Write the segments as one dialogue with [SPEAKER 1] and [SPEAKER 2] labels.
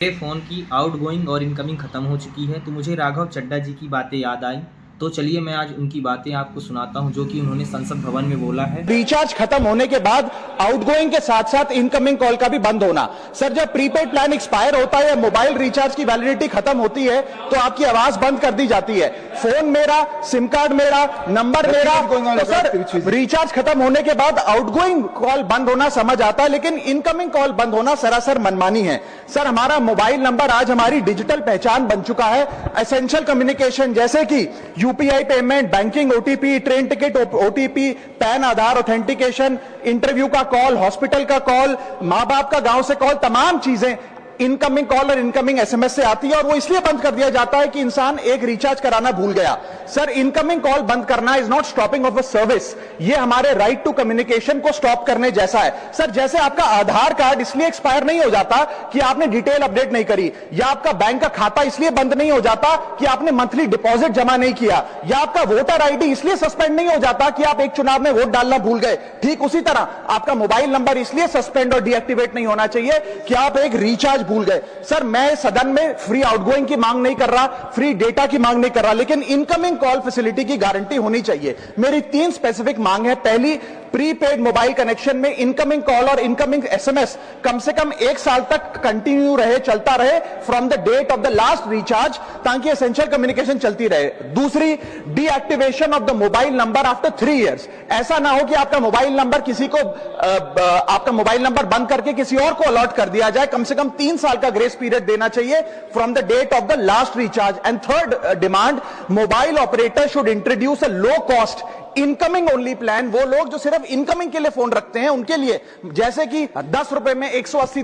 [SPEAKER 1] मेरे फ़ोन की आउटगोइंग और इनकमिंग ख़त्म हो चुकी है, तो मुझे राघव चड्ढा जी की बातें याद आई। तो चलिए मैं आज उनकी बातें आपको सुनाता हूँ, जो कि उन्होंने संसद भवन में बोला है।
[SPEAKER 2] रिचार्ज खत्म होने के बाद आउटगोइंग के साथ साथ इनकमिंग कॉल का भी बंद होना। सर, जब प्रीपेड प्लान एक्सपायर होता है या मोबाइल रिचार्ज की वैलिडिटी खत्म होती है तो आपकी आवाज बंद कर दी जाती है। फोन मेरा, सिम कार्ड मेरा, नंबर मेरा। तो सर, रिचार्ज खत्म होने के बाद आउटगोइंग कॉल बंद होना समझ आता है, लेकिन इनकमिंग कॉल बंद होना सरासर मनमानी है। सर, हमारा मोबाइल नंबर आज हमारी डिजिटल पहचान बन चुका है। एसेंशियल कम्युनिकेशन जैसे कि UPI payment, banking, OTP, train ticket OTP, PAN, Aadhaar authentication, interview का कॉल, हॉस्पिटल का कॉल, मां बाप का गांव से कॉल, तमाम चीजें इनकमिंग कॉल और इनकमिंग एसएमएस से आती है, और वो इसलिए बंद कर दिया जाता है कि इंसान एक रिचार्ज कराना भूल गया। सर, इनकमिंग कॉल बंद करना is not stopping of a service, ये हमारे राइट टू कम्युनिकेशन को स्टॉप करने जैसा है। सर, जैसे आपका आधार कार्ड इसलिए एक्सपायर नहीं हो जाता कि आपने डिटेल अपडेट नहीं करी, या आपका बैंक का खाता इसलिए बंद नहीं हो जाता कि आपने मंथली डिपॉजिट जमा नहीं किया, या आपका वोटर आईडी इसलिए सस्पेंड नहीं हो जाता कि आप एक चुनाव में वोट डालना भूल गए। ठीक उसी तरह आपका मोबाइल नंबर इसलिए सस्पेंड और डीएक्टिवेट नहीं होना चाहिए कि आप एक रिचार्ज भूल गए। सर, मैं सदन में फ्री आउटगोइंग की मांग नहीं कर रहा, फ्री डेटा की मांग नहीं कर रहा, लेकिन इनकमिंग कॉल फैसिलिटी की गारंटी होनी चाहिए। मेरी 3 स्पेसिफिक मांग है। पहली, प्रीपेड मोबाइल कनेक्शन में इनकमिंग कॉल और इनकमिंग एसएमएस कम से कम 1 साल तक कंटिन्यू रहे, चलता रहे from the date of the last recharge, ताकि एसेंशियल कम्युनिकेशन चलती रहे। दूसरी, deactivation of the mobile number after 3 years. ऐसा ना हो कि आपका मोबाइल नंबर किसी को आपका मोबाइल नंबर बंद करके किसी और को अलॉट कर दिया जाए। कम से कम 3 साल का ग्रेस पीरियड देना चाहिए from the date of the last recharge. And third demand, mobile operator should introduce a low cost incoming only plan. वो लोग जो सिर्फ इनकमिंग के लिए फोन रखते हैं उनके लिए, जैसे कि 10 रुपए में 180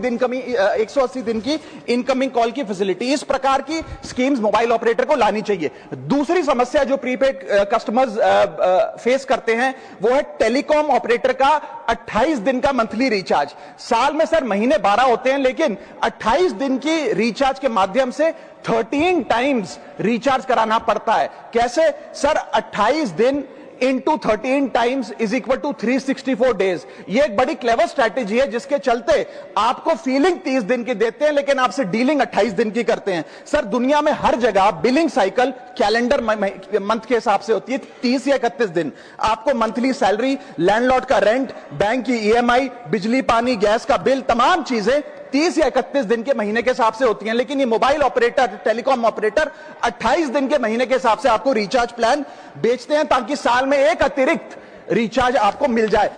[SPEAKER 2] दिन की इनकमिंग कॉल की फैसिलिटी, इस प्रकार की स्कीम्स मोबाइल ऑपरेटर को लानी चाहिए। दूसरी समस्या जो प्रीपेड कस्टमर्स फेस करते हैं वो है टेलीकॉम ऑपरेटर का 28 दिन का मंथली रिचार्ज। साल में सर महीने 12 होते हैं, लेकिन 28 दिन की रिचार्ज के माध्यम से 13 टाइम्स रिचार्ज कराना पड़ता है। कैसे सर? 28 दिन into 13 times is equal to 364 days. ये एक बड़ी क्लेवर स्ट्रैटेजी है, जिसके चलते आपको फीलिंग 30 दिन की देते हैं, लेकिन आपसे डीलिंग 28 दिन की करते हैं। सर, दुनिया में हर जगह बिलिंग साइकिल कैलेंडर मंथ के हिसाब से होती है, 30 या 31 दिन। आपको मंथली सैलरी, लैंडलॉर्ड का रेंट, बैंक की ईएमआई, बिजली पानी गैस का बिल, तमाम चीजें 30 या 31 दिन के महीने के हिसाब से होती हैं। लेकिन ये मोबाइल ऑपरेटर, टेलीकॉम ऑपरेटर 28 दिन के महीने के हिसाब से आपको रिचार्ज प्लान बेचते हैं, ताकि साल में एक अतिरिक्त रिचार्ज आपको मिल जाए।